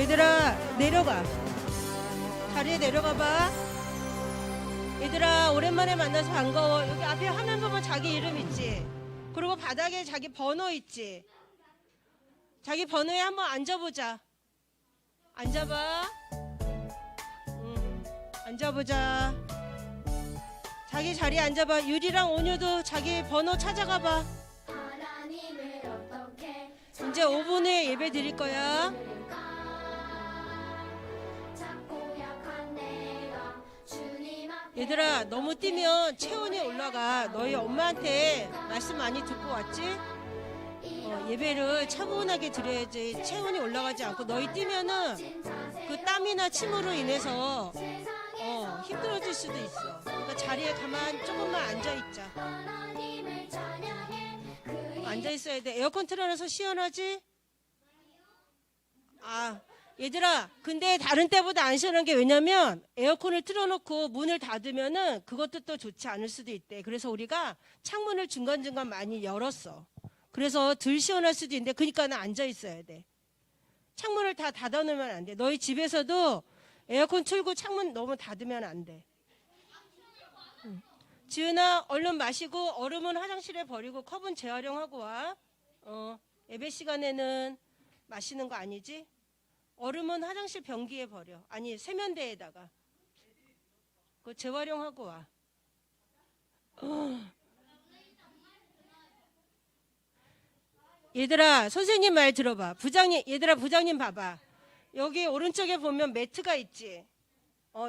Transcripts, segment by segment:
얘들아 내려가. 자리에 내려가 봐. 얘들아 오랜만에 만나서 반가워. 여기 앞에 화면 보면 자기 이름 있지. 그리고 바닥에 자기 번호 있지. 자기 번호에 한번 앉아보자. 앉아봐. 앉아보자. 자기 자리에 앉아봐. 유리랑 온유도 자기 번호 찾아가봐. 이제 5분 후에 예배 드릴 거야. 얘들아 너무 뛰면 체온이 올라가. 너희 엄마한테 말씀 많이 듣고 왔지? 예배를 차분하게 드려야지 체온이 올라가지 않고. 너희 뛰면은 그 땀이나 침으로 인해서 힘들어질 수도 있어. 그러니까 자리에 가만 조금만 앉아있자. 앉아있어야 돼. 에어컨 틀어놔서 시원하지? 얘들아 근데 다른 때보다 안 시원한 게 왜냐면 에어컨을 틀어놓고 문을 닫으면은 그것도 또 좋지 않을 수도 있대. 그래서 우리가 창문을 중간중간 많이 열었어. 그래서 덜 시원할 수도 있는데 그러니까는 앉아있어야 돼. 창문을 다 닫아놓으면 안 돼. 너희 집에서도 에어컨 틀고 창문 너무 닫으면 안 돼. 지은아 얼른 마시고 얼음은 화장실에 버리고 컵은 재활용하고 와. 예배 시간에는 마시는 거 아니지? 얼음은 화장실 변기에 버려. 아니 세면대에다가. 그거 재활용하고 와. 얘들아 선생님 말 들어봐. 부장님 얘들아 부장님 봐봐. 여기 오른쪽에 보면 매트가 있지.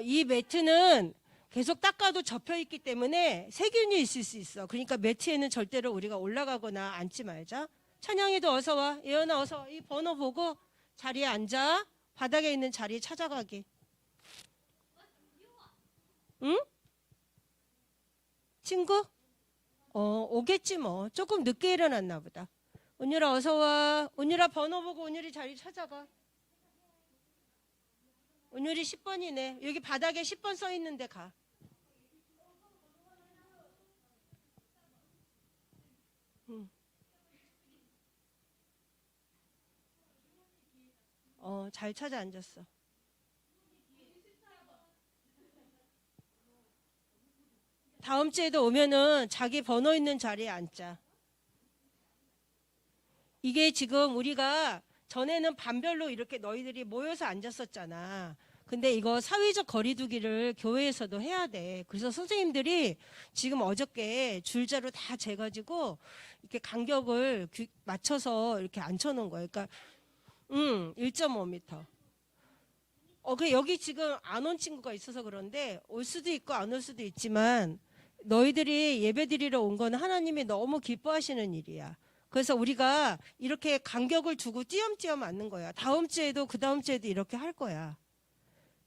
이 매트는 계속 닦아도 접혀있기 때문에 세균이 있을 수 있어. 그러니까 매트에는 절대로 우리가 올라가거나 앉지 말자. 찬영이도 어서 와. 예언아 어서 와. 이 번호 보고 자리에 앉아. 바닥에 있는 자리에 찾아가기. 응? 친구? 오겠지 뭐. 조금 늦게 일어났나 보다. 은율아 어서 와. 은율아 번호 보고 은율이 자리 찾아가. 은율이 10번이네. 여기 바닥에 10번 써 있는데 가. 잘 찾아 앉았어. 다음 주에도 오면은 자기 번호 있는 자리에 앉자. 이게 지금 우리가 전에는 반별로 이렇게 너희들이 모여서 앉았었잖아. 근데 이거 사회적 거리두기를 교회에서도 해야 돼. 그래서 선생님들이 지금 어저께 줄자로 다 재가지고 이렇게 간격을 맞춰서 이렇게 앉혀놓은 거예요. 그러니까 1.5m. 그 여기 지금 안 온 친구가 있어서 그런데 올 수도 있고 안 올 수도 있지만 너희들이 예배 드리러 온 건 하나님이 너무 기뻐하시는 일이야. 그래서 우리가 이렇게 간격을 두고 띄엄띄엄 앉는 거야. 다음 주에도 그 다음 주에도 이렇게 할 거야.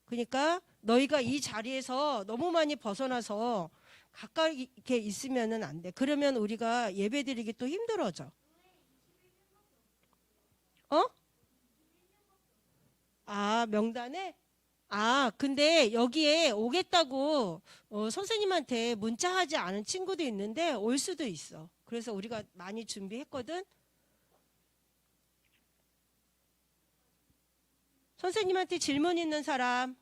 그러니까 너희가 이 자리에서 너무 많이 벗어나서 가까이 이렇게 있으면은 안 돼. 그러면 우리가 예배 드리기 또 힘들어져. 명단에? 근데 여기에 오겠다고 선생님한테 문자하지 않은 친구도 있는데 올 수도 있어. 그래서 우리가 많이 준비했거든. 선생님한테 질문 있는 사람.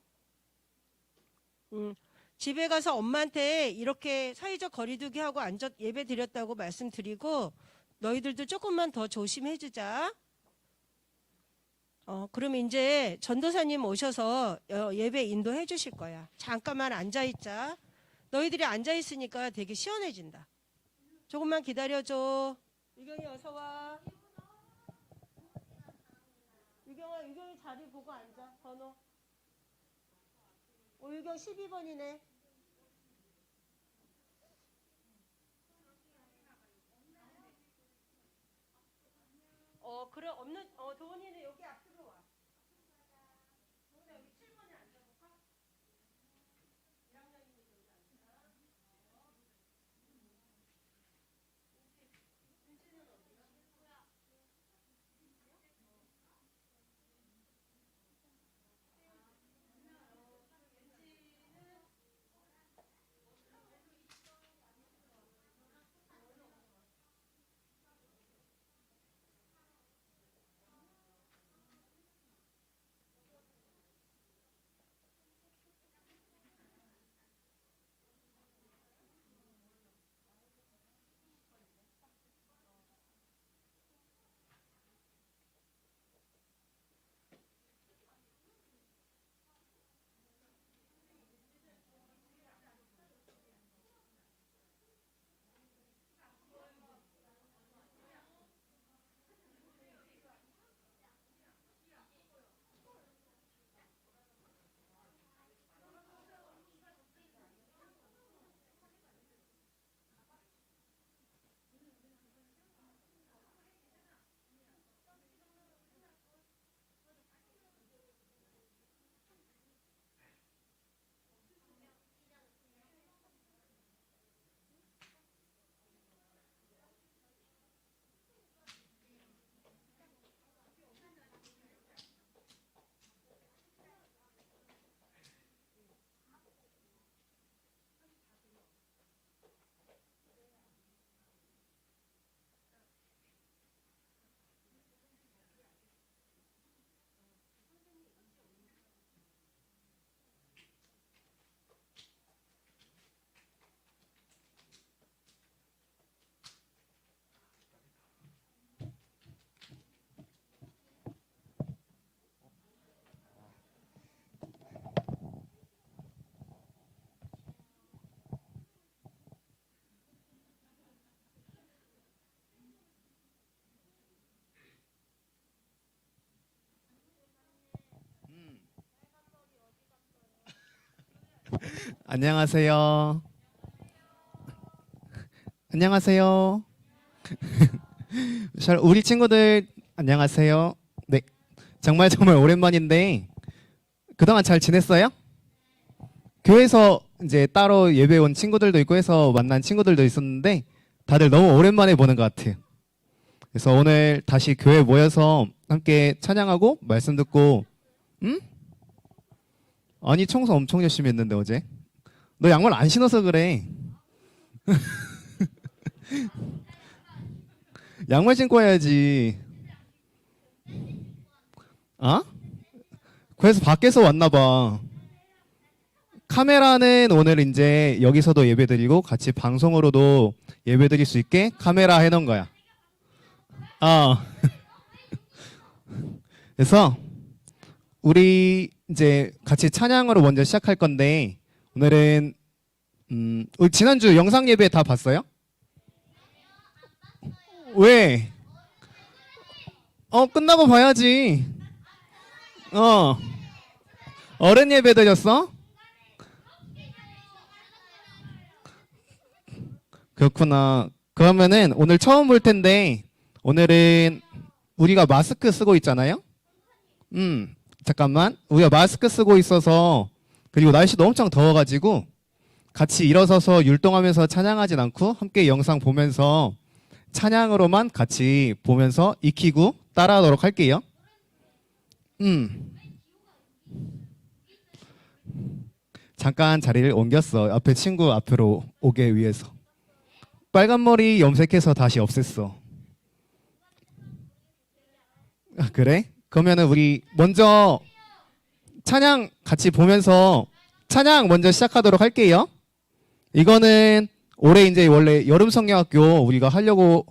집에 가서 엄마한테 이렇게 사회적 거리두기 하고 예배 드렸다고 말씀드리고 너희들도 조금만 더 조심해주자. 그럼 이제 전도사님 오셔서 예배 인도해 주실 거야. 잠깐만 앉아있자. 너희들이 앉아있으니까 되게 시원해진다. 조금만 기다려줘. 유경이 어서 와. 유경이 자리 보고 앉아. 번호. 오유경 12번이네. 그래 없는 도훈이는 여기 앞으로 와. 도훈아 여기 7번에 앉아볼까? 1학년이니까 여기 앉아. 은지는 어디야? 안녕하세요. 안녕하세요. 우리 친구들 안녕하세요. 네, 정말 오랜만인데 그동안 잘 지냈어요? 교회에서 이제 따로 예배 온 친구들도 있고 해서 만난 친구들도 있었는데 다들 너무 오랜만에 보는 것 같아요. 그래서 오늘 다시 교회 모여서 함께 찬양하고 말씀 듣고, 아니 청소 엄청 열심히 했는데 어제. 너 양말 안 신어서 그래. 양말 신고 와야지. 어? 그래서 밖에서 왔나 봐. 카메라는 오늘 이제 여기서도 예배드리고 같이 방송으로도 예배드릴 수 있게 카메라 해놓은 거야. 그래서 우리 이제 같이 찬양으로 먼저 시작할 건데 오늘은 우리 지난주 영상 예배 다 봤어요? 왜? 끝나고 봐야지. 어른 예배 드렸어? 그렇구나. 그러면은 오늘 처음 볼 텐데 오늘은 우리가 마스크 쓰고 있잖아요? 잠깐만. 우리가 마스크 쓰고 있어서 그리고 날씨도 엄청 더워가지고 같이 일어서서 율동하면서 찬양하진 않고 함께 영상 보면서 찬양으로만 같이 보면서 익히고 따라하도록 할게요. 잠깐 자리를 옮겼어. 앞에 친구 앞으로 오게 위해서. 빨간 머리 염색해서 다시 없앴어. 그래? 그러면은 우리 먼저 찬양 같이 보면서 찬양 먼저 시작하도록 할게요. 이거는 올해 이제 원래 여름 성경학교 우리가 하려고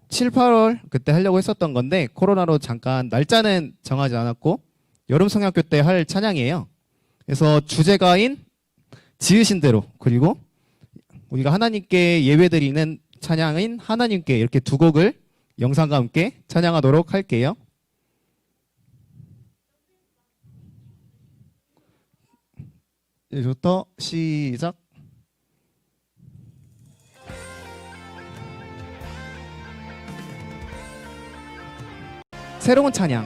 7, 8월 그때 하려고 했었던 건데 코로나로 잠깐 날짜는 정하지 않았고 여름 성경학교 때 할 찬양이에요. 그래서 주제가인 지으신 대로 그리고 우리가 하나님께 예배드리는 찬양인 하나님께 이렇게 두 곡을 영상과 함께 찬양하도록 할게요. 이제부터 시작. 새로운 찬양.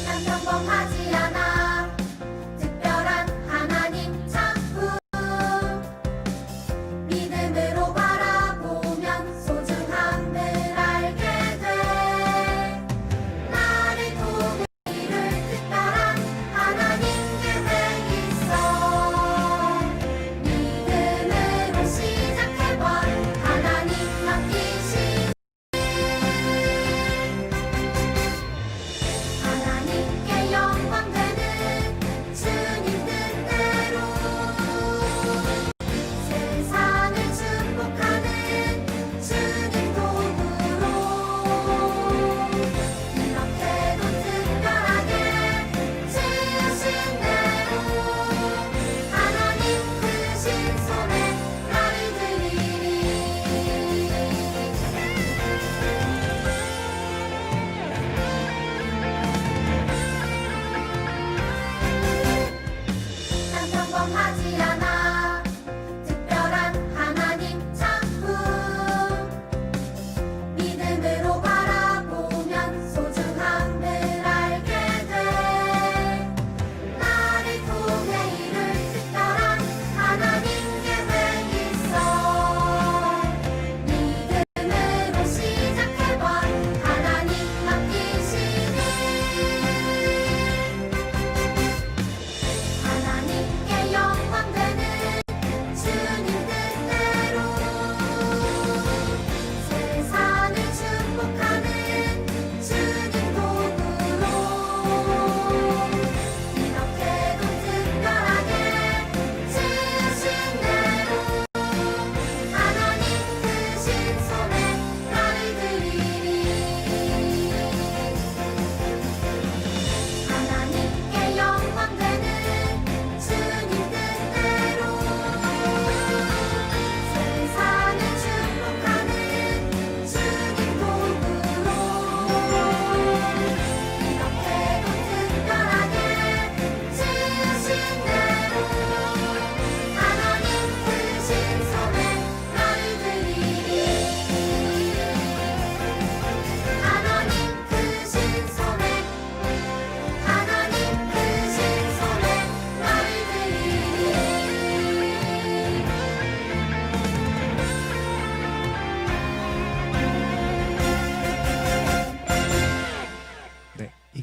난 평범하지 않아 특별한 하나님 작품 믿음으로 바라보면 소중함을 알게 돼 나를 도우기를 특별한 하나님 계획 있어 믿음으로 시작해봐 하나님 맡기신 하나님께 영광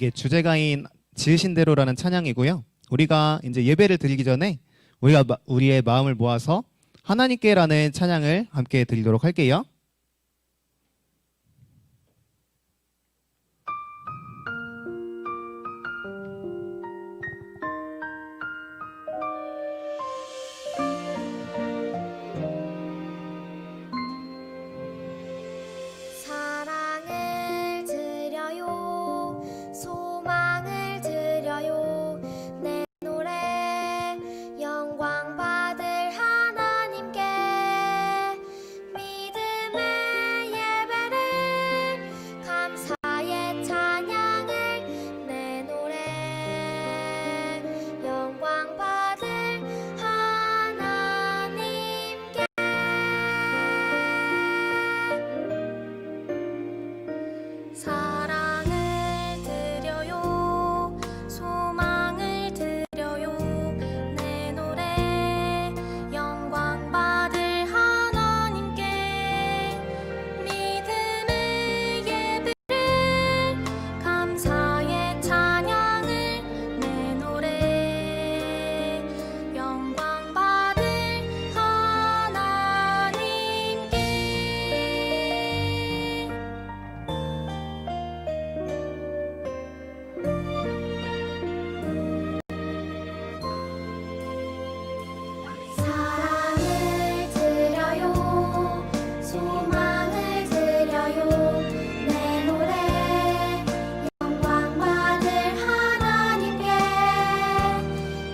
이렇게 주제가인 지으신 대로라는 찬양이고요. 우리가 이제 예배를 드리기 전에 우리의 마음을 모아서 하나님께라는 찬양을 함께 드리도록 할게요. 사랑을 드려요 소망을 드려요 내 노래 영광 받을 하나님께 믿음의 예배를 감사의 찬양을 내 노래 영광 받을 하나님께 사랑을 드려요 소망을 드려요 내 노래 영광 받을 하나님께 믿음의 예배를 감사의 찬양을 내 노래 영광 받을 하나님께 사랑을 드려요 소망을 드려요 내 노래 영광 받을 하나님께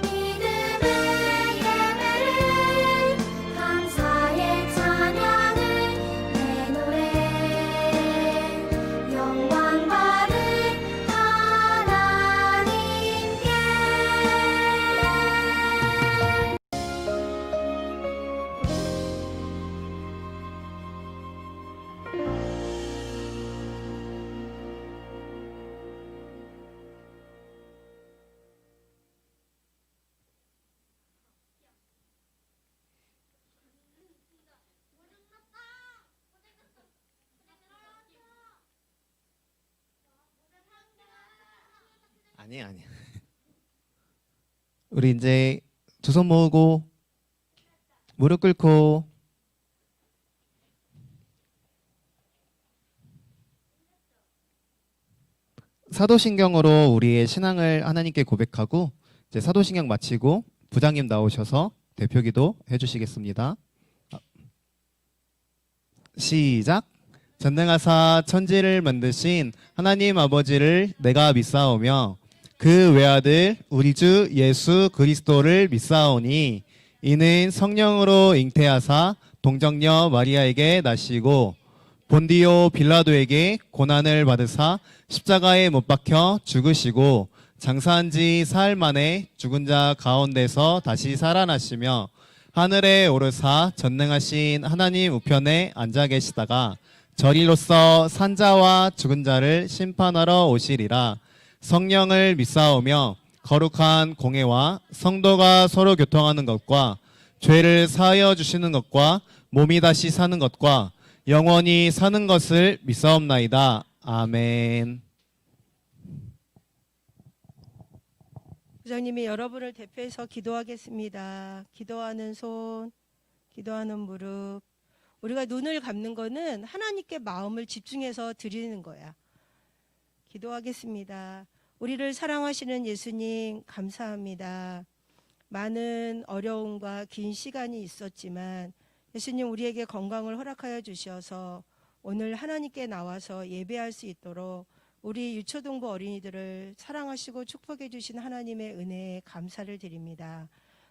믿음의 예배를 감사의 찬양을 내 노래 영광 받을 하나님께 아니야. 우리 이제 두 손 모으고 무릎 꿇고 사도신경으로 우리의 신앙을 하나님께 고백하고 이제 사도신경 마치고 부장님 나오셔서 대표기도 해주시겠습니다. 시작. 전능하사 천지를 만드신 하나님 아버지를 내가 믿사오며 그 외아들 우리 주 예수 그리스도를 믿사오니 이는 성령으로 잉태하사 동정녀 마리아에게 나시고 본디오 빌라도에게 고난을 받으사 십자가에 못 박혀 죽으시고 장사한 지 사흘 만에 죽은 자 가운데서 다시 살아나시며 하늘에 오르사 전능하신 하나님 우편에 앉아 계시다가 저리로서 산자와 죽은 자를 심판하러 오시리라. 성령을 믿사오며 거룩한 공회와 성도가 서로 교통하는 것과 죄를 사하여 주시는 것과 몸이 다시 사는 것과 영원히 사는 것을 믿사옵나이다. 아멘. 부장님이 여러분을 대표해서 기도하겠습니다. 기도하는 손, 기도하는 무릎. 우리가 눈을 감는 거는 하나님께 마음을 집중해서 드리는 거야. 기도하겠습니다. 우리를 사랑하시는 예수님 감사합니다. 많은 어려움과 긴 시간이 있었지만 예수님 우리에게 건강을 허락하여 주셔서 오늘 하나님께 나와서 예배할 수 있도록 우리 유초동부 어린이들을 사랑하시고 축복해 주신 하나님의 은혜에 감사를 드립니다.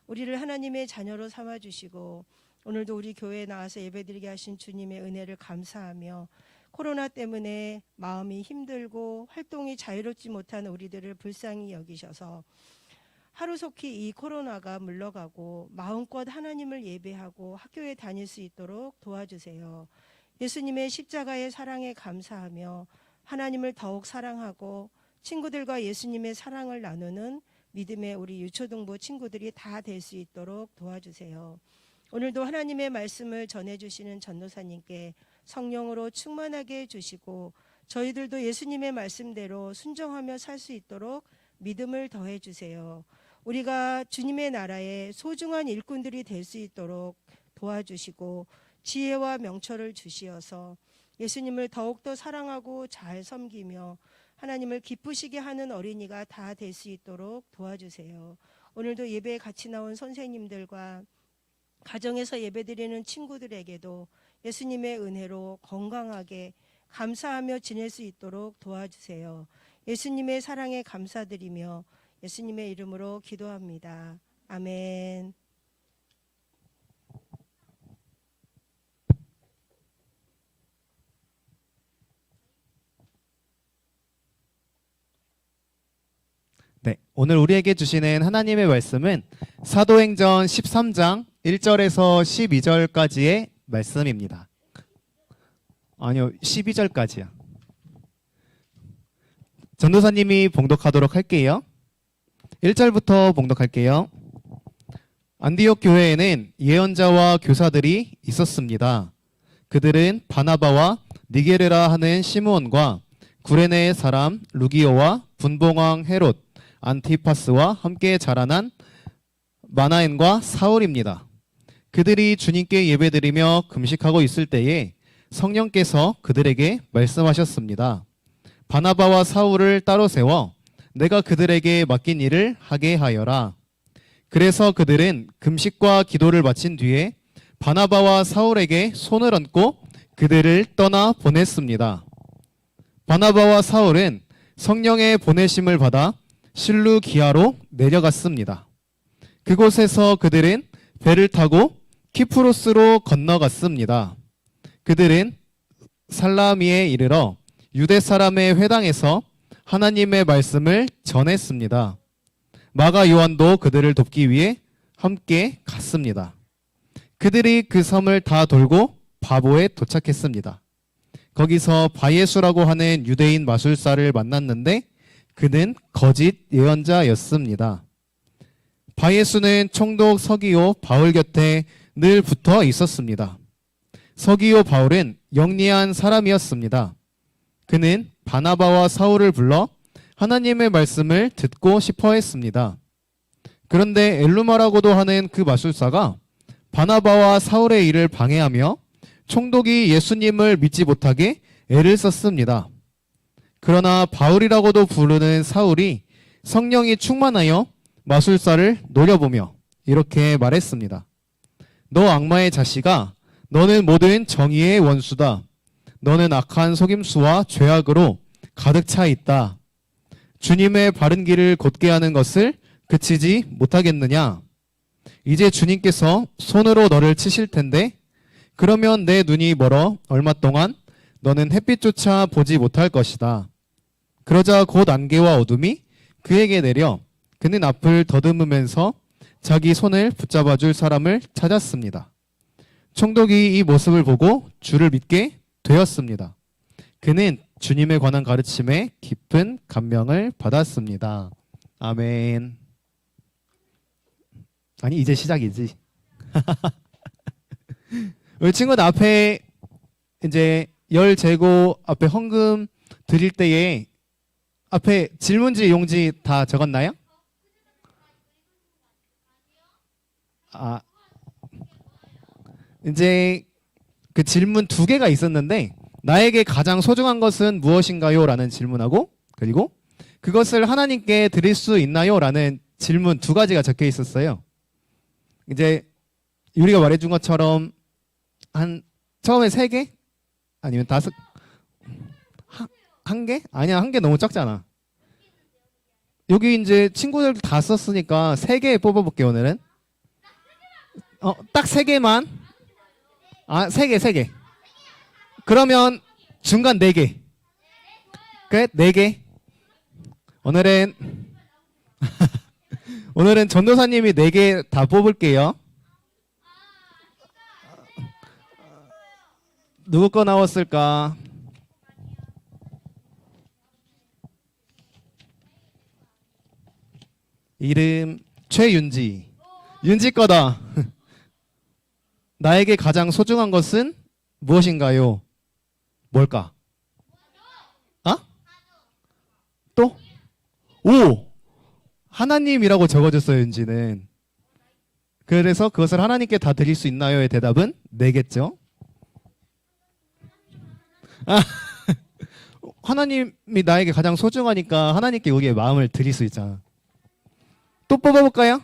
우리를 하나님의 자녀로 삼아 주시고 오늘도 우리 교회에 나와서 예배드리게 하신 주님의 은혜를 감사하며 코로나 때문에 마음이 힘들고 활동이 자유롭지 못한 우리들을 불쌍히 여기셔서 하루속히 이 코로나가 물러가고 마음껏 하나님을 예배하고 학교에 다닐 수 있도록 도와주세요. 예수님의 십자가의 사랑에 감사하며 하나님을 더욱 사랑하고 친구들과 예수님의 사랑을 나누는 믿음의 우리 유초동부 친구들이 다 될 수 있도록 도와주세요. 오늘도 하나님의 말씀을 전해주시는 전도사님께 성령으로 충만하게 해주시고 저희들도 예수님의 말씀대로 순종하며 살 수 있도록 믿음을 더해 주세요. 우리가 주님의 나라의 소중한 일꾼들이 될 수 있도록 도와주시고 지혜와 명철을 주시어서 예수님을 더욱더 사랑하고 잘 섬기며 하나님을 기쁘시게 하는 어린이가 다 될 수 있도록 도와주세요. 오늘도 예배에 같이 나온 선생님들과 가정에서 예배드리는 친구들에게도 예수님의 은혜로 건강하게 감사하며 지낼 수 있도록 도와주세요. 예수님의 사랑에 감사드리며 예수님의 이름으로 기도합니다. 아멘. 네, 오늘 우리에게 주시는 하나님의 말씀은 사도행전 13장 1절에서 12절까지의 말씀입니다. 아니요, 12절까지야. 전도사님이 봉독하도록 할게요. 1절부터 봉독할게요. 안디옥 교회에는 예언자와 교사들이 있었습니다. 그들은 바나바와 니게르라 하는 시므온과 구레네 사람 루기오와 분봉왕 헤롯 안티파스와 함께 자라난 마나엔과 사울입니다. 그들이 주님께 예배드리며 금식하고 있을 때에 성령께서 그들에게 말씀하셨습니다. 바나바와 사울을 따로 세워 내가 그들에게 맡긴 일을 하게 하여라. 그래서 그들은 금식과 기도를 마친 뒤에 바나바와 사울에게 손을 얹고 그들을 떠나 보냈습니다. 바나바와 사울은 성령의 보내심을 받아 실루기아로 내려갔습니다. 그곳에서 그들은 배를 타고 키프로스로 건너갔습니다. 그들은 살라미에 이르러 유대 사람의 회당에서 하나님의 말씀을 전했습니다. 마가 요한도 그들을 돕기 위해 함께 갔습니다. 그들이 그 섬을 다 돌고 바보에 도착했습니다. 거기서 바예수라고 하는 유대인 마술사를 만났는데 그는 거짓 예언자였습니다. 바예수는 총독 서기오 바울 곁에 늘 붙어 있었습니다. 서기오 바울은 영리한 사람이었습니다. 그는 바나바와 사울을 불러 하나님의 말씀을 듣고 싶어 했습니다. 그런데 엘루마라고도 하는 그 마술사가 바나바와 사울의 일을 방해하며 총독이 예수님을 믿지 못하게 애를 썼습니다. 그러나 바울이라고도 부르는 사울이 성령이 충만하여 마술사를 노려보며 이렇게 말했습니다. 너 악마의 자식아, 너는 모든 정의의 원수다. 너는 악한 속임수와 죄악으로 가득 차 있다. 주님의 바른 길을 곧게 하는 것을 그치지 못하겠느냐? 이제 주님께서 손으로 너를 치실 텐데 그러면 내 눈이 멀어 얼마 동안 너는 햇빛조차 보지 못할 것이다. 그러자 곧 안개와 어둠이 그에게 내려 그는 앞을 더듬으면서 자기 손을 붙잡아 줄 사람을 찾았습니다. 총독이 이 모습을 보고 주를 믿게 되었습니다. 그는 주님에 관한 가르침에 깊은 감명을 받았습니다. 아멘. 아니 이제 시작이지. 우리 친구들 앞에 이제 열 재고 앞에 헌금 드릴 때에 앞에 질문지 용지 다 적었나요? 아, 이제 그 질문 2개가 있었는데 나에게 가장 소중한 것은 무엇인가요? 라는 질문하고 그리고 그것을 하나님께 드릴 수 있나요? 라는 질문 2가지가 적혀 있었어요. 이제 유리가 말해준 것처럼 한 처음에 3개? 아니면 5? 한 개? 아니야, 1개 너무 적잖아. 여기 이제 친구들 다 썼으니까 3개 뽑아볼게요, 오늘은. 딱 3개만. 아, 3개. 그러면 중간 4개. 끝? 4개. 오늘은 오늘은 전도사님이 4개 다 뽑을게요. 누구 거 나왔을까? 이름 최윤지. 윤지 거다. 나에게 가장 소중한 것은 무엇인가요? 뭘까? 또? 오! 하나님이라고 적어줬어요, 윤지는. 그래서 그것을 하나님께 다 드릴 수 있나요의 대답은 네겠죠. 아, 하나님이 나에게 가장 소중하니까 하나님께 우리의 마음을 드릴 수 있잖아. 또 뽑아볼까요?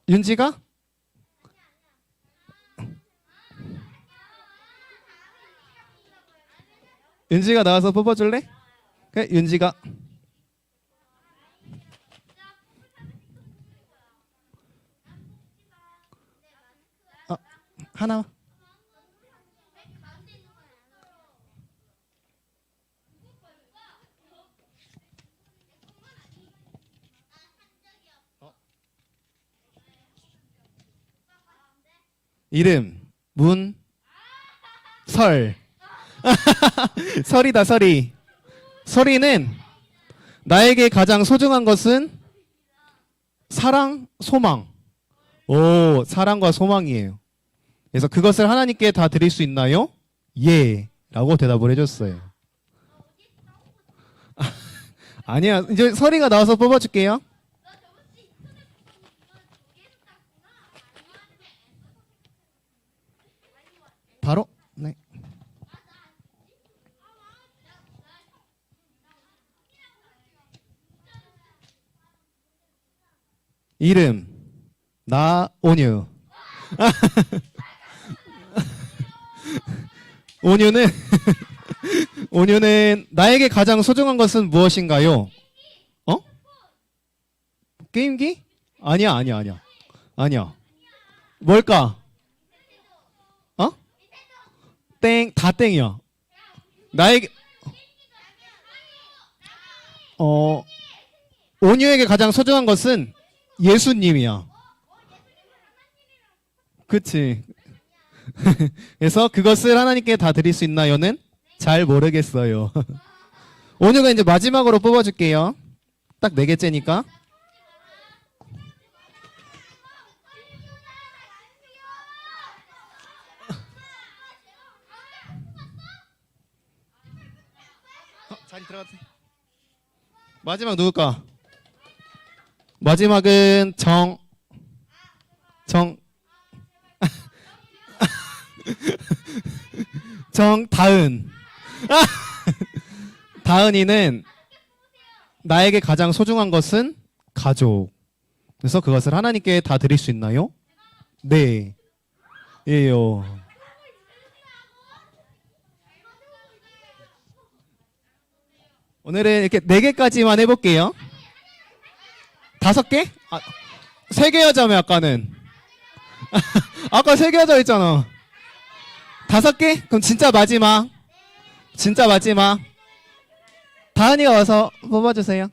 윤지가? 윤지가 나와서 뽑아줄래? 그래, 윤지가. 하나. 이름 문설. 설이다, 설이. 설이는 나에게 가장 소중한 것은 사랑, 소망. 오, 사랑과 소망이에요. 그래서 그것을 하나님께 다 드릴 수 있나요? 예. 라고 대답을 해줬어요. 아니야. 이제 설이가 나와서 뽑아줄게요. 바로? 네. 이름 나온유. 온유는 온유는 나에게 가장 소중한 것은 무엇인가요? 어? 게임기? 아니야, 아니야, 아니야. 아니야. 뭘까? 어? 땡, 다 땡이야. 나에게 온유에게 가장 소중한 것은 예수님이야. 그치. 그래서 그것을 하나님께 다 드릴 수 있나요는 잘 모르겠어요. 온유가 이제 마지막으로 뽑아줄게요. 딱 4개째니까. 자리 들어가세요. 마지막 누굴까? 마지막은 정다은. 다은이는 나에게 가장 소중한 것은 가족. 그래서 그것을 하나님께 다 드릴 수 있나요? 네. 예요. 오늘은 이렇게 4개까지만 해볼게요. 5개? 3개 하자며 아까는. 아까 3개 하자 했잖아. 5개? 그럼 진짜 마지막. 진짜 마지막. 다은이가 와서 뽑아주세요.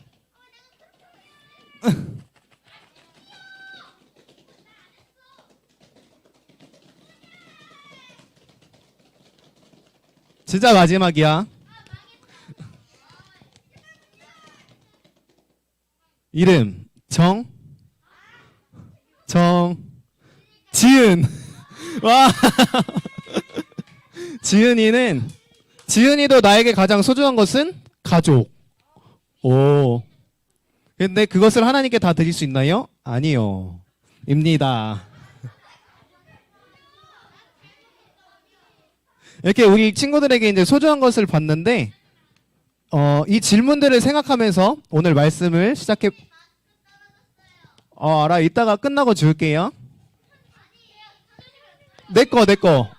진짜 마지막이야. 이름 지은. 와. 지은이도 나에게 가장 소중한 것은 가족. 오. 근데 그것을 하나님께 다 드릴 수 있나요? 아니요. 입니다. 이렇게 우리 친구들에게 이제 소중한 것을 봤는데, 이 질문들을 생각하면서 오늘 말씀을 시작해. 알아. 이따가 끝나고 줄게요. 내 거.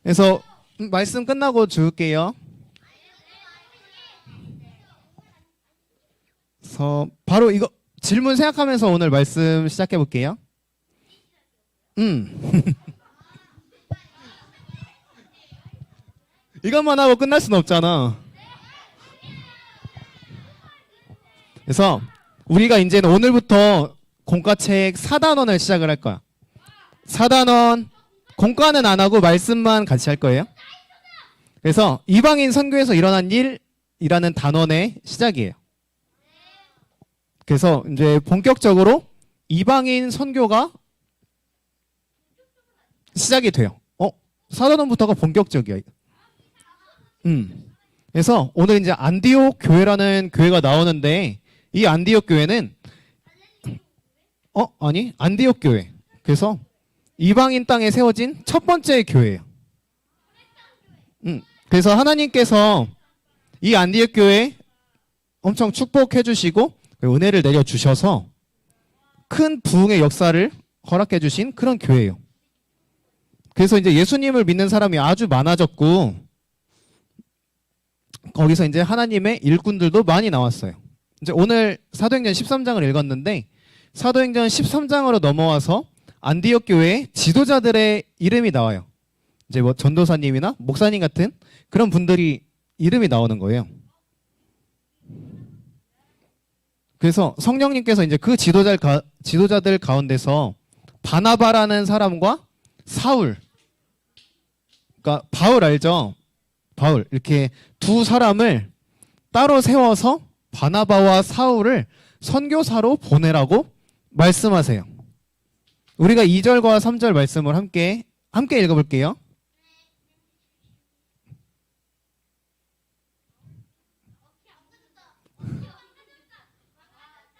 그래서 말씀 끝나고 줄게요. 그래서 바로 이거 질문 생각하면서 오늘 말씀 시작해 볼게요. 이것만 하고 끝날 수는 없잖아. 그래서 우리가 이제는 오늘부터 공과책 4단원을 시작을 할 거야. 4단원 공과는 안 하고 말씀만 같이 할 거예요. 그래서 이방인 선교에서 일어난 일이라는 단원의 시작이에요. 그래서 이제 본격적으로 이방인 선교가 시작이 돼요. 4단원부터가 본격적이야. 그래서 오늘 이제 안디옥 교회라는 교회가 나오는데 이 안디옥 교회는 아니 안디옥 교회. 그래서 이방인 땅에 세워진 첫 번째 교회예요. 그래서 하나님께서 이 안디옥 교회 엄청 축복해 주시고 은혜를 내려 주셔서 큰 부흥의 역사를 허락해 주신 그런 교회예요. 그래서 이제 예수님을 믿는 사람이 아주 많아졌고 거기서 이제 하나님의 일꾼들도 많이 나왔어요. 이제 오늘 사도행전 13장을 읽었는데 사도행전 13장으로 넘어와서 안디옥 교회 지도자들의 이름이 나와요. 이제 뭐 전도사님이나 목사님 같은 그런 분들이 이름이 나오는 거예요. 그래서 성령님께서 이제 그 지도자들 가운데서 바나바라는 사람과 사울, 그러니까 바울 알죠? 바울 이렇게 두 사람을 따로 세워서 바나바와 사울을 선교사로 보내라고 말씀하세요. 우리가 2절과 3절 말씀을 함께 읽어볼게요.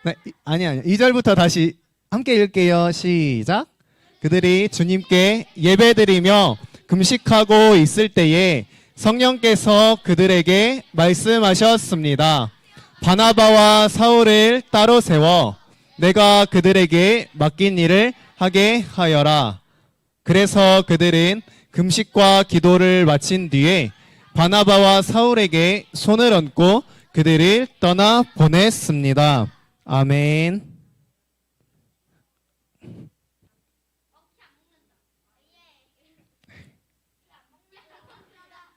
네, 아니요. 2절부터 다시 함께 읽을게요. 시작. 그들이 주님께 예배드리며 금식하고 있을 때에 성령께서 그들에게 말씀하셨습니다. 바나바와 사울을 따로 세워 내가 그들에게 맡긴 일을 하게 하여라. 그래서 그들은 금식과 기도를 마친 뒤에 바나바와 사울에게 손을 얹고 그들을 떠나 보냈습니다. 아멘.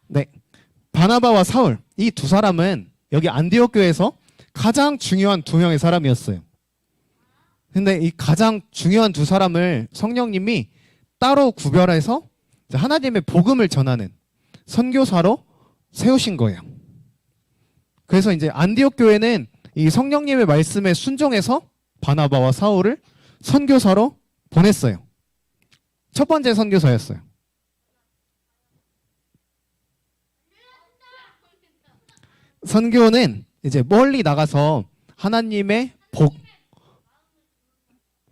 네, 바나바와 사울 이 두 사람은 여기 안디옥 교회에서 가장 중요한 두 명의 사람이었어요. 근데 이 가장 중요한 두 사람을 성령님이 따로 구별해서 하나님의 복음을 전하는 선교사로 세우신 거예요. 그래서 이제 안디옥 교회는 이 성령님의 말씀에 순종해서 바나바와 사울을 선교사로 보냈어요. 첫 번째 선교사였어요. 선교는 이제 멀리 나가서 하나님의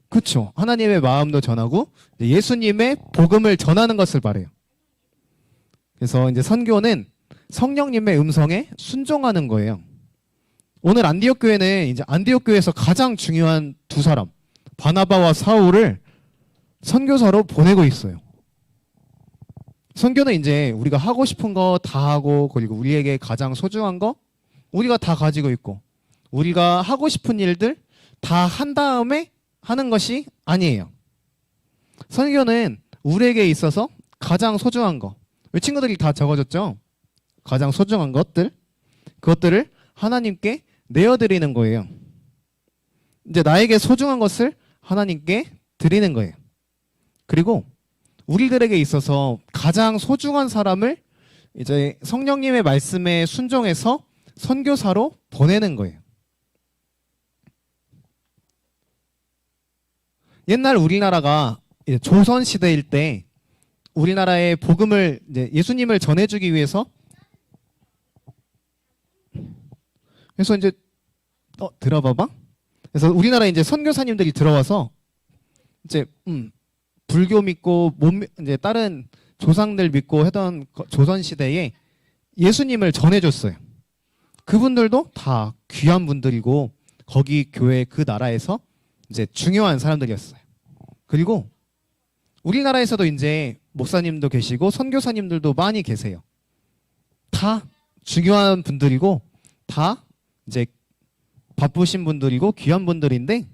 그렇죠. 하나님의 마음도 전하고 예수님의 복음을 전하는 것을 말해요. 그래서 이제 선교는 성령님의 음성에 순종하는 거예요. 오늘 안디옥 교회는 이제 안디옥 교회에서 가장 중요한 두 사람, 바나바와 사울을 선교사로 보내고 있어요. 선교는 이제 우리가 하고 싶은 거 다 하고 그리고 우리에게 가장 소중한 거 우리가 다 가지고 있고 우리가 하고 싶은 일들 다 한 다음에 하는 것이 아니에요. 선교는 우리에게 있어서 가장 소중한 거. 우리 친구들이 다 적어줬죠? 가장 소중한 것들. 그것들을 하나님께 내어드리는 거예요. 이제 나에게 소중한 것을 하나님께 드리는 거예요. 그리고 우리들에게 있어서 가장 소중한 사람을 이제 성령님의 말씀에 순종해서 선교사로 보내는 거예요. 옛날 우리나라가 이제 조선 시대일 때 우리나라의 복음을 이제 예수님을 전해주기 위해서 그래서 이제 들어봐봐. 그래서 우리나라에 이제 선교사님들이 들어와서 이제 불교 믿고 이제 다른 조상들 믿고 하던 조선 시대에 예수님을 전해줬어요. 그분들도 다 귀한 분들이고 거기 교회 그 나라에서 이제 중요한 사람들이었어요. 그리고 우리나라에서도 이제 목사님도 계시고 선교사님들도 많이 계세요. 다 중요한 분들이고 다 이제 바쁘신 분들이고 귀한 분들인데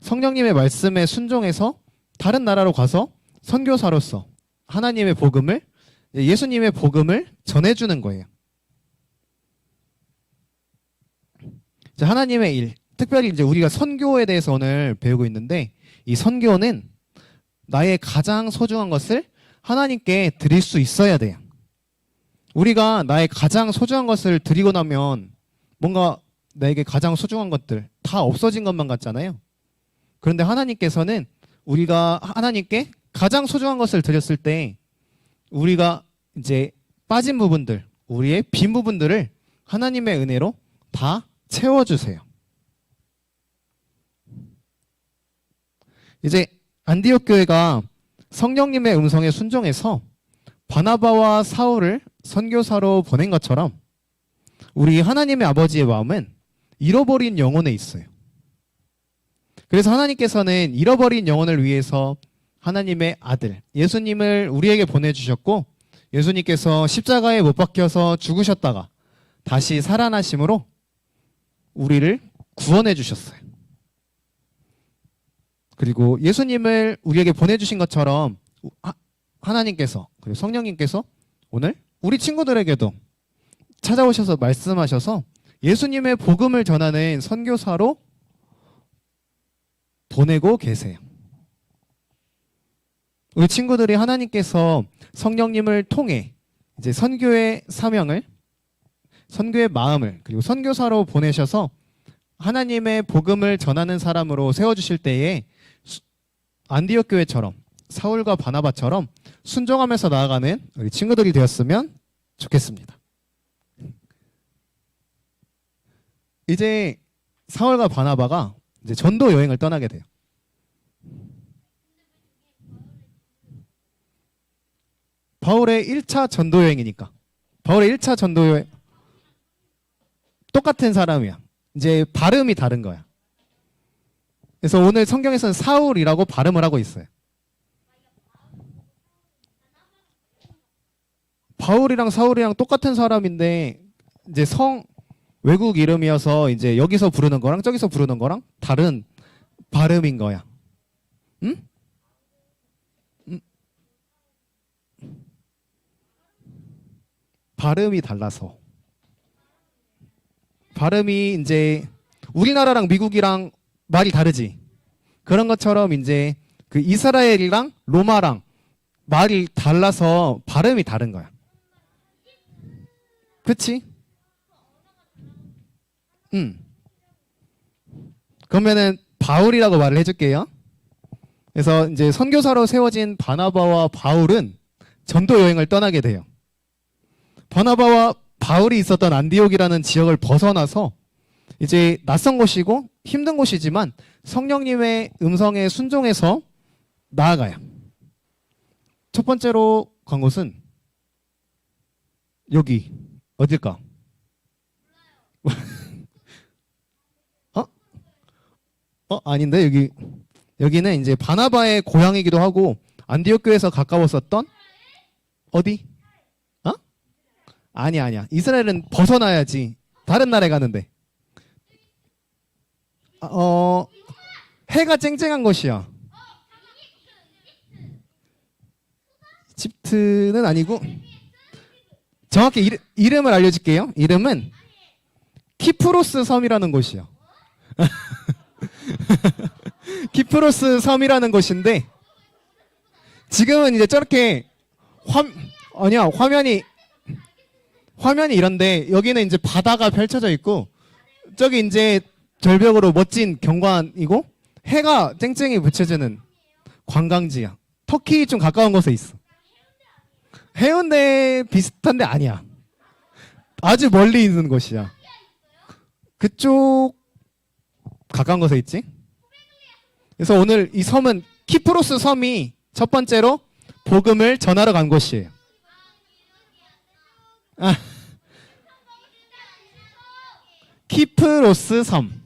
성령님의 말씀에 순종해서 다른 나라로 가서 선교사로서 하나님의 복음을 예수님의 복음을 전해주는 거예요. 하나님의 일, 특별히 이제 우리가 선교에 대해서 오늘 배우고 있는데 이 선교는 나의 가장 소중한 것을 하나님께 드릴 수 있어야 돼요. 우리가 나의 가장 소중한 것을 드리고 나면 뭔가 나에게 가장 소중한 것들 다 없어진 것만 같잖아요. 그런데 하나님께서는 우리가 하나님께 가장 소중한 것을 드렸을 때 우리가 이제 빠진 부분들, 우리의 빈 부분들을 하나님의 은혜로 다 채워주세요. 이제 안디옥 교회가 성령님의 음성에 순종해서 바나바와 사울을 선교사로 보낸 것처럼 우리 하나님의 아버지의 마음은 잃어버린 영혼에 있어요. 그래서 하나님께서는 잃어버린 영혼을 위해서 하나님의 아들 예수님을 우리에게 보내주셨고, 예수님께서 십자가에 못 박혀서 죽으셨다가 다시 살아나심으로 우리를 구원해 주셨어요. 그리고 예수님을 우리에게 보내주신 것처럼 하나님께서 그리고 성령님께서 오늘 우리 친구들에게도 찾아오셔서 말씀하셔서 예수님의 복음을 전하는 선교사로 보내고 계세요. 우리 친구들이 하나님께서 성령님을 통해 이제 선교의 사명을, 선교의 마음을, 그리고 선교사로 보내셔서 하나님의 복음을 전하는 사람으로 세워주실 때에 안디옥 교회처럼 사울과 바나바처럼 순종하면서 나아가는 우리 친구들이 되었으면 좋겠습니다. 이제 사울과 바나바가 이제 전도 여행을 떠나게 돼요. 바울의 1차 전도 여행이니까. 바울의 1차 전도 여행 똑같은 사람이야. 이제 발음이 다른 거야. 그래서 오늘 성경에서는 사울이라고 발음을 하고 있어요. 바울이랑 사울이랑 똑같은 사람인데 이제 외국 이름이어서 이제 여기서 부르는 거랑 저기서 부르는 거랑 다른 발음인 거야. 응? 발음이 달라서. 발음이 이제 우리나라랑 미국이랑 말이 다르지. 그런 것처럼 이제 그 이스라엘이랑 로마랑 말이 달라서 발음이 다른 거야. 그치? 그러면은 바울이라고 말을 해줄게요. 그래서 이제 선교사로 세워진 바나바와 바울은 전도 여행을 떠나게 돼요. 바나바와 바울이 있었던 안디옥이라는 지역을 벗어나서 이제 낯선 곳이고 힘든 곳이지만 성령님의 음성에 순종해서 나아가요. 첫 번째로 간 곳은 여기 어딜까? 아닌데 여기는 이제 바나바의 고향이기도 하고 안디옥 교회에서 가까웠었던 어디? 아니야. 이스라엘은 벗어나야지. 다른 나라에 가는데. 해가 쨍쨍한 곳이야. 이집트는 아니고 정확히 이름을 알려줄게요. 이름은 키프로스 섬이라는 곳이요. 키프로스 섬이라는 곳인데 지금은 이제 저렇게 화면이 이런데 여기는 이제 바다가 펼쳐져 있고 저기 이제 절벽으로 멋진 경관이고 해가 쨍쨍히 비춰지는 관광지야. 터키 좀 가까운 곳에 있어. 해운대 비슷한데 아니야. 아주 멀리 있는 곳이야. 그쪽 가까운 곳에 있지. 그래서 오늘 이 섬은 키프로스 섬이 첫 번째로 복음을 전하러 간 곳이에요. 키프로스 섬.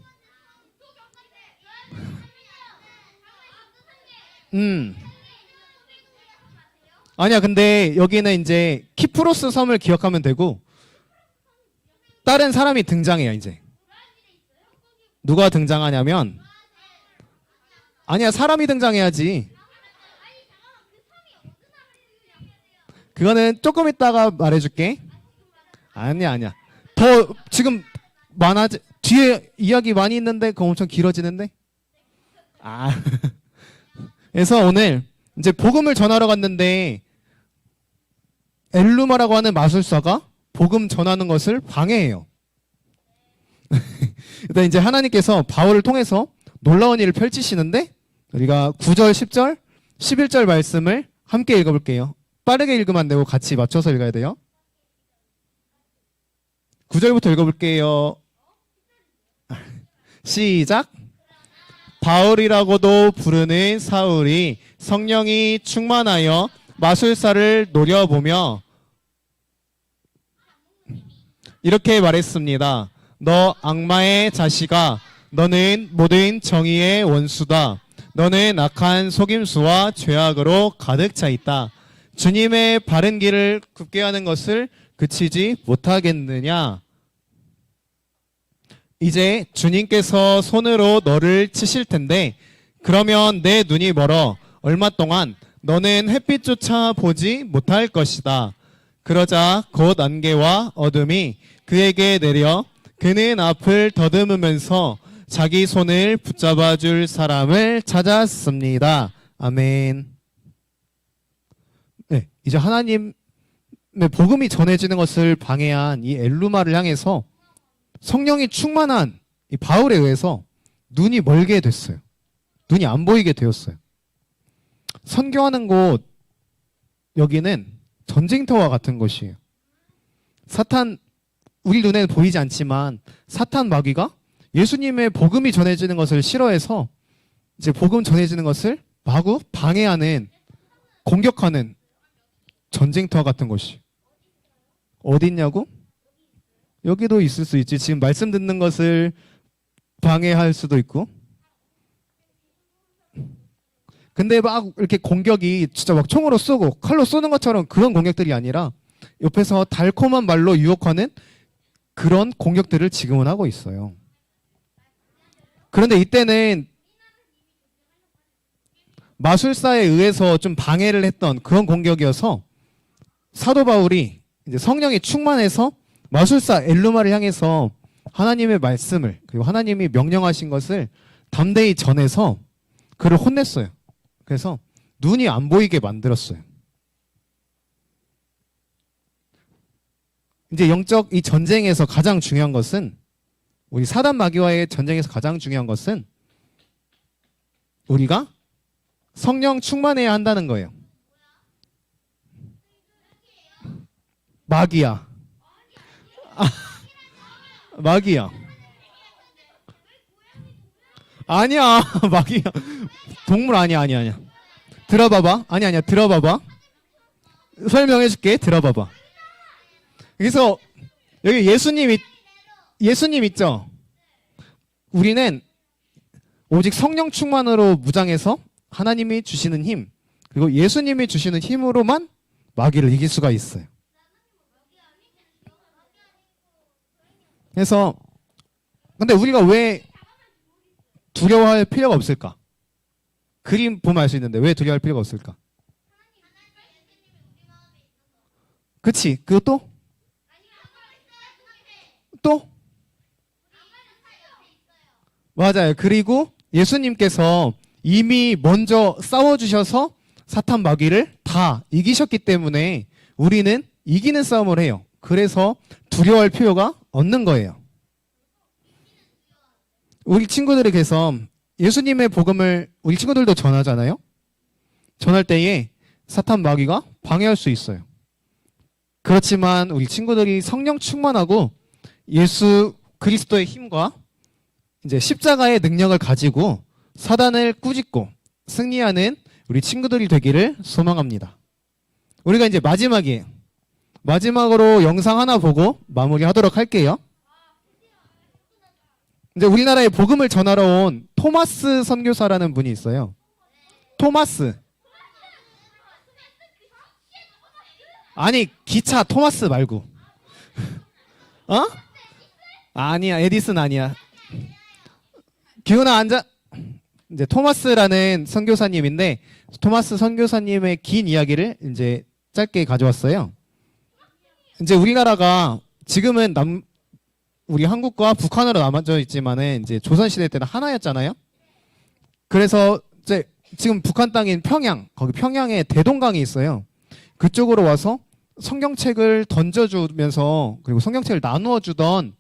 아니야, 근데 여기는 이제 키프로스 섬을 기억하면 되고 다른 사람이 등장해요. 이제 누가 등장하냐면 아니야, 사람이 등장해야지. 그거는 조금 이따가 말해줄게. 아니야. 더 지금 뒤에 이야기 많이 있는데 그거 엄청 길어지는데. 그래서 오늘 이제 복음을 전하러 갔는데 엘루마라고 하는 마술사가 복음 전하는 것을 방해해요. 일단 이제 하나님께서 바울을 통해서 놀라운 일을 펼치시는데 우리가 9절, 10절, 11절 말씀을 함께 읽어볼게요. 빠르게 읽으면 안 되고 같이 맞춰서 읽어야 돼요. 9절부터 읽어볼게요. 시작. 바울이라고도 부르는 사울이 성령이 충만하여 마술사를 노려보며 이렇게 말했습니다. 너 악마의 자식아, 너는 모든 정의의 원수다. 너는 악한 속임수와 죄악으로 가득 차 있다. 주님의 바른 길을 굽게 하는 것을 그치지 못하겠느냐? 이제 주님께서 손으로 너를 치실 텐데 그러면 내 눈이 멀어 얼마 동안 너는 햇빛조차 보지 못할 것이다. 그러자 곧 안개와 어둠이 그에게 내려 그는 앞을 더듬으면서 자기 손을 붙잡아 줄 사람을 찾았습니다. 아멘. 네, 이제 하나님의 복음이 전해지는 것을 방해한 이 엘루마를 향해서 성령이 충만한 이 바울에 의해서 눈이 멀게 됐어요. 눈이 안 보이게 되었어요. 선교하는 곳, 여기는 전쟁터와 같은 것이에요. 사탄, 우리 눈에는 보이지 않지만 사탄 마귀가 예수님의 복음이 전해지는 것을 싫어해서 이제 복음 전해지는 것을 마구 방해하는, 공격하는 전쟁터와 같은 것이. 어디 있냐고? 여기도 있을 수 있지. 지금 말씀 듣는 것을 방해할 수도 있고. 근데 막 이렇게 공격이 진짜 막 총으로 쏘고 칼로 쏘는 것처럼 그런 공격들이 아니라 옆에서 달콤한 말로 유혹하는 그런 공격들을 지금은 하고 있어요. 그런데 이때는 마술사에 의해서 좀 방해를 했던 그런 공격이어서 사도 바울이 이제 성령이 충만해서 마술사 엘루마를 향해서 하나님의 말씀을, 그리고 하나님이 명령하신 것을 담대히 전해서 그를 혼냈어요. 그래서 눈이 안 보이게 만들었어요. 이제 영적 이 전쟁에서 가장 중요한 것은, 우리 사단 마귀와의 전쟁에서 가장 중요한 것은 우리가 성령 충만해야 한다는 거예요. 마귀야. 마귀야. 아니야. 마귀야. 동물 아니야. 들어봐봐. 아니야. 들어봐봐. 설명해줄게. 들어봐봐. 그래서 여기 예수님 있죠? 우리는 오직 성령 충만으로 무장해서 하나님이 주시는 힘, 그리고 예수님이 주시는 힘으로만 마귀를 이길 수가 있어요. 그래서 근데 우리가 왜 두려워할 필요가 없을까? 그림 보면 알 수 있는데 왜 두려워할 필요가 없을까? 그치? 그것도? 또? 맞아요. 그리고 예수님께서 이미 먼저 싸워주셔서 사탄 마귀를 다 이기셨기 때문에 우리는 이기는 싸움을 해요. 그래서 두려워할 필요가 없는 거예요. 우리 친구들에게서 예수님의 복음을 우리 친구들도 전하잖아요. 전할 때에 사탄 마귀가 방해할 수 있어요. 그렇지만 우리 친구들이 성령 충만하고 예수 그리스도의 힘과 이제 십자가의 능력을 가지고 사단을 꾸짖고 승리하는 우리 친구들이 되기를 소망합니다. 우리가 이제 마지막이에요. 마지막으로 영상 하나 보고 마무리하도록 할게요. 이제 우리나라에 복음을 전하러 온 토마스 선교사라는 분이 있어요. 토마스. 아니, 기차 토마스 말고. 어? 아니야, 에디슨 아니야. 기훈아 앉아. 이제 토마스라는 선교사님인데 토마스 선교사님의 긴 이야기를 이제 짧게 가져왔어요. 이제 우리나라가 지금은 우리 한국과 북한으로 나눠져 있지만은 이제 조선 시대 때는 하나였잖아요. 그래서 이제 지금 북한 땅인 평양, 거기 평양에 대동강이 있어요. 그쪽으로 와서 성경책을 던져주면서 그리고 성경책을 나누어 주던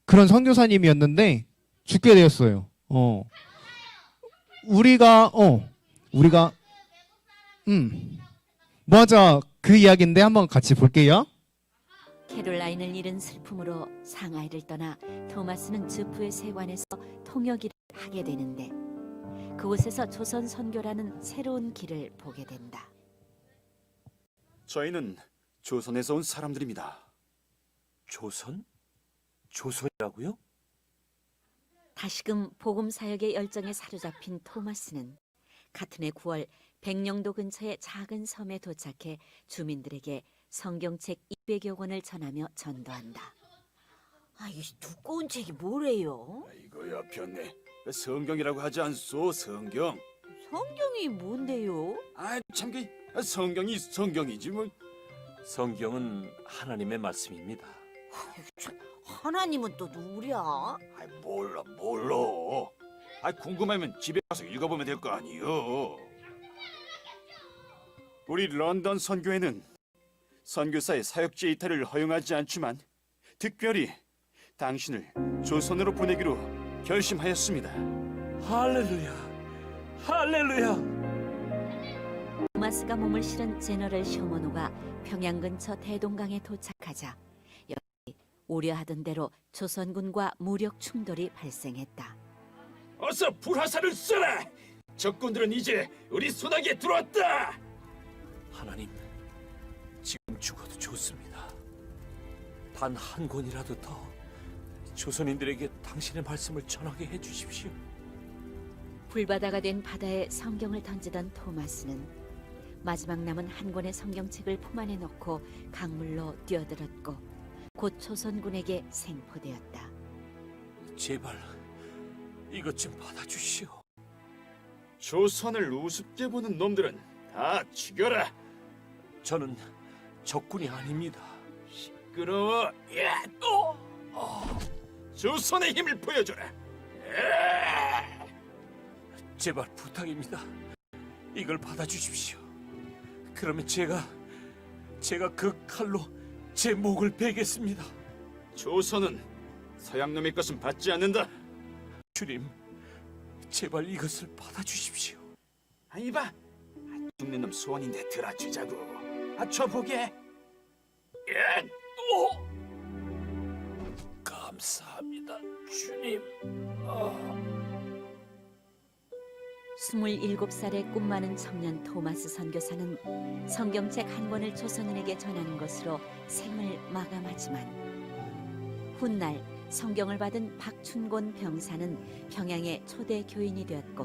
그런 선교사님이었는데 죽게 되었어요. 우리가 맞아, 그 이야기인데 한번 같이 볼게요. 캐롤라인을 잃은 슬픔으로 상하이를 떠나 토마스는 즈프의 세관에서 통역일을 하게 되는데 그곳에서 조선 선교라는 새로운 길을 보게 된다. 저희는 조선에서 온 사람들입니다. 조선? 조선이라고요? 다시금 복음 사역의 열정에 사로잡힌 토마스는 같은 해 9월 백령도 근처의 작은 섬에 도착해 주민들에게 성경책 200여 권을 전하며 전도한다. 이 두꺼운 책이 뭐래요? 이거야 변네. 성경이라고 하지 않소 성경. 성경이 뭔데요? 참 성경이 성경이지 뭐. 성경은 하나님의 말씀입니다. 하나님은 또 누구랴? 몰라. 궁금하면 집에 가서 읽어보면 될 거 아니요. 우리 런던 선교회는 선교사의 사역지의 이탈을 허용하지 않지만 특별히 당신을 조선으로 보내기로 결심하였습니다. 할렐루야! 할렐루야! 토마스가 몸을 실은 제너럴 셔먼호가 평양 근처 대동강에 도착하자 여기 우려하던 대로 조선군과 무력 충돌이 발생했다. 어서 불화살을 쏘라! 적군들은 이제 우리 소나기에 들어왔다! 하나님, 지금 죽어도 좋습니다. 단 한 권이라도 더 조선인들에게 당신의 말씀을 전하게 해주십시오. 불바다가 된 바다에 성경을 던지던 토마스는 마지막 남은 한 권의 성경책을 품 안에 넣고 강물로 뛰어들었고 곧 조선군에게 생포되었다. 제발 이것 좀 받아주시오. 조선을 우습게 보는 놈들은 다 죽여라! 저는 적군이 아닙니다. 시끄러워! 야! 조선의 힘을 보여줘라! 제발 부탁입니다. 이걸 받아주십시오. 그러면 제가 그 칼로 제 목을 베겠습니다. 조선은 서양놈의 것은 받지 않는다. 주님, 제발 이것을 받아주십시오. 이봐, 죽는 놈 소원인데 들어주자고. 줘보게. 감사합니다, 주님. 27살의 꿈 많은 청년 토마스 선교사는 성경책 한 권을 조선인에게 전하는 것으로 생을 마감하지만 훗날 성경을 받은 박춘곤 병사는 평양의 초대 교인이 되었고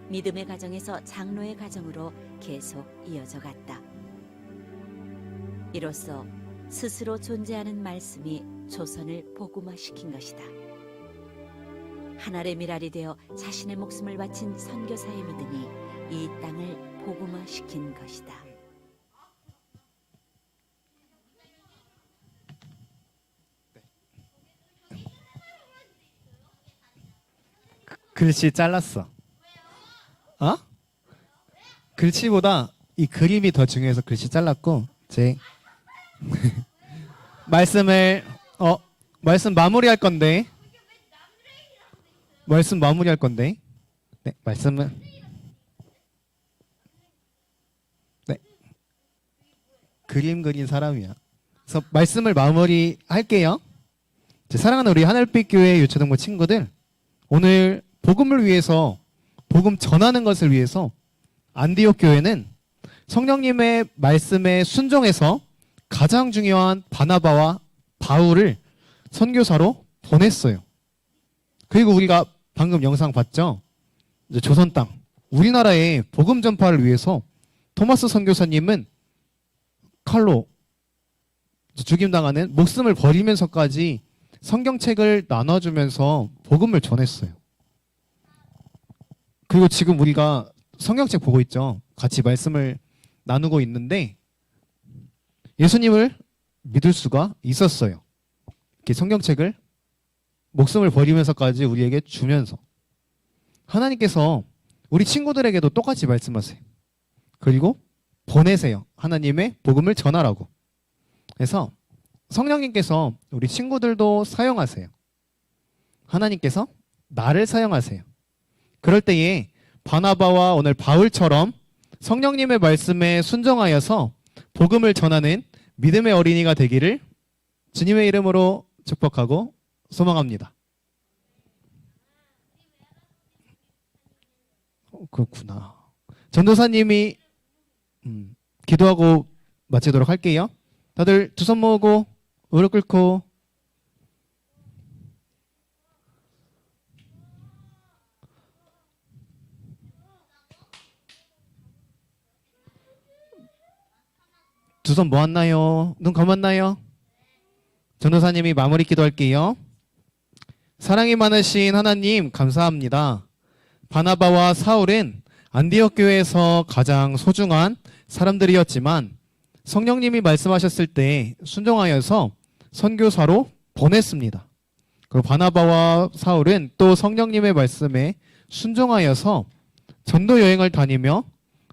믿음의 가정에서 장로의 가정으로 계속 이어져 갔다. 이로써 스스로 존재하는 말씀이 조선을 복음화시킨 것이다. 하늘의 미랄이 되어 자신의 목숨을 바친 선교사의 믿음이 이 땅을 복음화시킨 것이다. 글씨 잘랐어. 글씨보다 이 그림이 더 중요해서 글씨 잘랐고 제 말씀 마무리할 건데 네, 말씀은 네, 그림 그린 사람이야. 그래서 말씀을 마무리할게요. 사랑하는 우리 하늘빛 교회 유초등부 친구들, 오늘 복음을 위해서, 복음 전하는 것을 위해서 안디옥 교회는 성령님의 말씀에 순종해서 가장 중요한 바나바와 바울을 선교사로 보냈어요. 그리고 우리가 방금 영상 봤죠? 이제 조선 땅, 우리나라의 복음 전파를 위해서 토마스 선교사님은 칼로 죽임당하는 목숨을 버리면서까지 성경책을 나눠주면서 복음을 전했어요. 그리고 지금 우리가 성경책 보고 있죠. 같이 말씀을 나누고 있는데 예수님을 믿을 수가 있었어요. 이렇게 성경책을 목숨을 버리면서까지 우리에게 주면서 하나님께서 우리 친구들에게도 똑같이 말씀하세요. 그리고 보내세요. 하나님의 복음을 전하라고. 그래서 성령님께서 우리 친구들도 사용하세요. 하나님께서 나를 사용하세요. 그럴 때에 바나바와 오늘 바울처럼 성령님의 말씀에 순종하여서 복음을 전하는 믿음의 어린이가 되기를 주님의 이름으로 축복하고 소망합니다. 그렇구나. 전도사님이 기도하고 마치도록 할게요. 다들 두 손 모으고 무릎 꿇고 두 손 모았나요? 눈 감았나요? 전도사님이 마무리 기도할게요. 사랑이 많으신 하나님 감사합니다. 바나바와 사울은 안디옥 교회에서 가장 소중한 사람들이었지만 성령님이 말씀하셨을 때 순종하여서 선교사로 보냈습니다. 그리고 바나바와 사울은 또 성령님의 말씀에 순종하여서 전도 여행을 다니며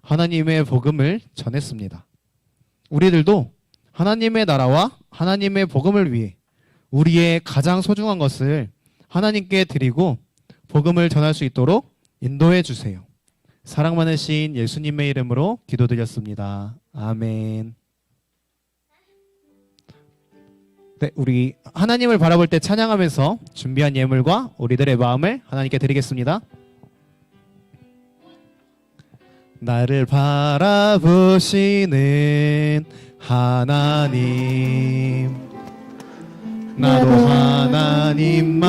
하나님의 복음을 전했습니다. 우리들도 하나님의 나라와 하나님의 복음을 위해 우리의 가장 소중한 것을 하나님께 드리고 복음을 전할 수 있도록 인도해 주세요. 사랑 많으신 예수님의 이름으로 기도드렸습니다. 아멘. 네, 우리 하나님을 바라볼 때 찬양하면서 준비한 예물과 우리들의 마음을 하나님께 드리겠습니다. 나를 바라보시는 하나님, 나도 하나님만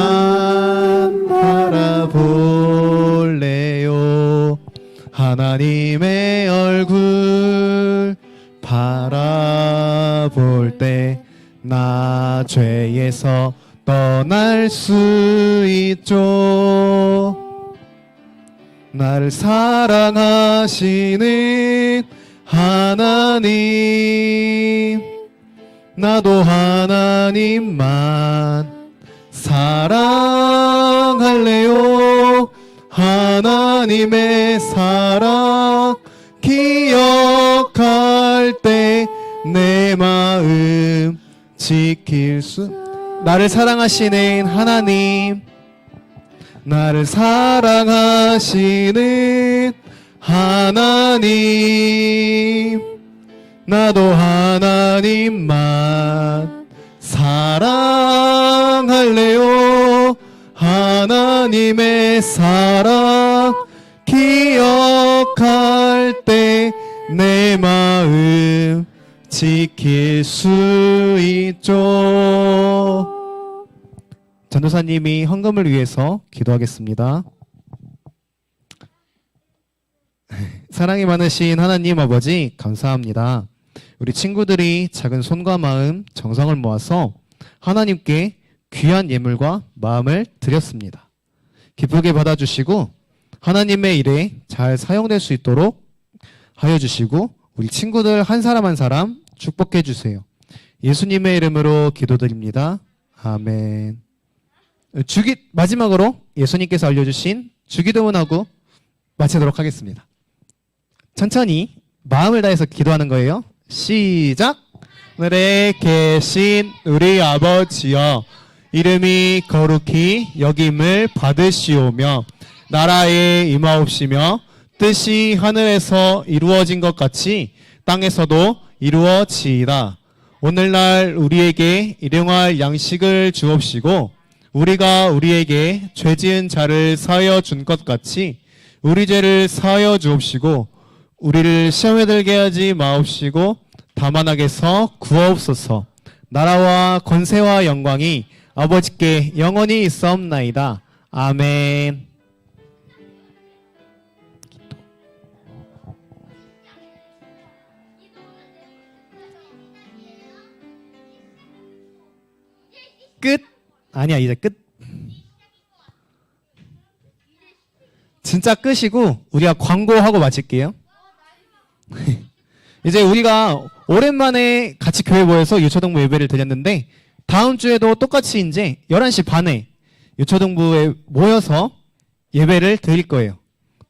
바라볼래요. 하나님의 얼굴 바라볼 때 나 죄에서 떠날 수 있죠. 나를 사랑하시는 하나님, 나도 하나님만 사랑할래요. 하나님의 사랑 기억할 때 내 마음 지킬 수. 나를 사랑하시는 하나님, 나를 사랑하시는 하나님, 나도 하나님만 사랑할래요. 하나님의 사랑 기억할 때 내 마음 지킬 수 있죠. 전도사님이 헌금을 위해서 기도하겠습니다. 사랑이 많으신 하나님 아버지 감사합니다. 우리 친구들이 작은 손과 마음, 정성을 모아서 하나님께 귀한 예물과 마음을 드렸습니다. 기쁘게 받아주시고 하나님의 일에 잘 사용될 수 있도록 하여 주시고 우리 친구들 한 사람 한 사람 축복해 주세요. 예수님의 이름으로 기도드립니다. 아멘. 마지막으로 예수님께서 알려주신 주기도문하고 마치도록 하겠습니다. 천천히 마음을 다해서 기도하는 거예요. 시작. 하늘에 계신 우리 아버지여, 이름이 거룩히 여김을 받으시오며 나라에 임하옵시며 뜻이 하늘에서 이루어진 것 같이 땅에서도 이루어지이다. 오늘날 우리에게 일용할 양식을 주옵시고 우리가 우리에게 죄지은 자를 사하여 준 것 같이 우리 죄를 사하여 주옵시고 우리를 시험에 들게 하지 마옵시고 다만 악에서 구하옵소서. 나라와 권세와 영광이 아버지께 영원히 있사옵나이다. 아멘. 끝. 아니야, 이제 끝. 진짜 끝이고 우리가 광고하고 마칠게요. 이제 우리가 오랜만에 같이 교회 모여서 유초등부 예배를 드렸는데 다음 주에도 똑같이 이제 11시 반에 유초등부에 모여서 예배를 드릴 거예요.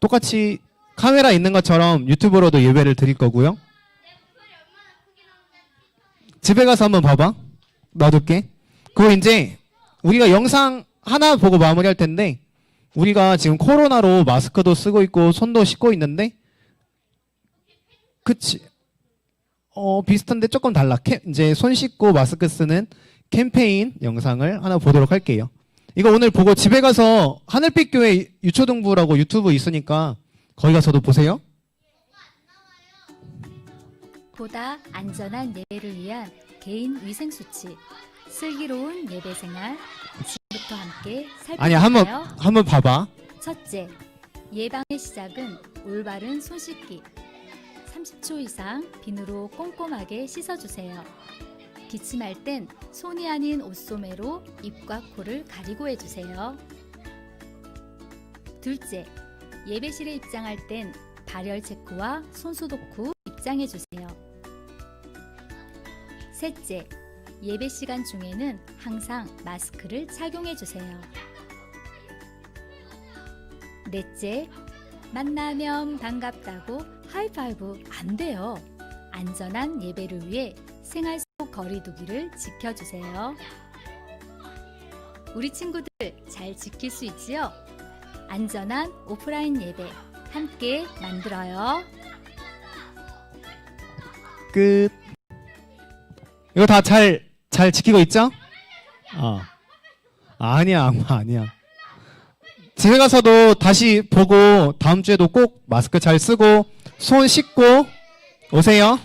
똑같이 카메라 있는 것처럼 유튜브로도 예배를 드릴 거고요. 집에 가서 한번 봐봐. 놔둘게. 그리고 이제 우리가 영상 하나 보고 마무리할 텐데 우리가 지금 코로나로 마스크도 쓰고 있고 손도 씻고 있는데 그치? 비슷한데 조금 달라. 이제 손 씻고 마스크 쓰는 캠페인 영상을 하나 보도록 할게요. 이거 오늘 보고 집에 가서 하늘빛 교회 유초등부라고 유튜브 있으니까 거기 가서도 보세요. 보다 안전한 예배를 위한 개인 위생 수치, 슬기로운 예배 생활, 지금부터 함께 아니 살펴볼까요? 한번 봐봐. 첫째, 예방의 시작은 올바른 손 씻기. 30초 이상 비누로 꼼꼼하게 씻어주세요. 기침할 땐 손이 아닌 옷소매로 입과 코를 가리고 해주세요. 둘째, 예배실에 입장할 땐 발열 체크와 손 소독 후 입장해주세요. 셋째, 예배 시간 중에는 항상 마스크를 착용해주세요. 넷째, 만나면 반갑다고 하이파이브 안 돼요. 안전한 예배를 위해 생활 속 거리두기를 지켜주세요. 우리 친구들 잘 지킬 수 있지요? 안전한 오프라인 예배 함께 만들어요. 끝. 이거 다 잘 지키고 있죠? 아니야, 아니야. 집에 가서도 다시 보고 다음 주에도 꼭 마스크 잘 쓰고 손 씻고 오세요.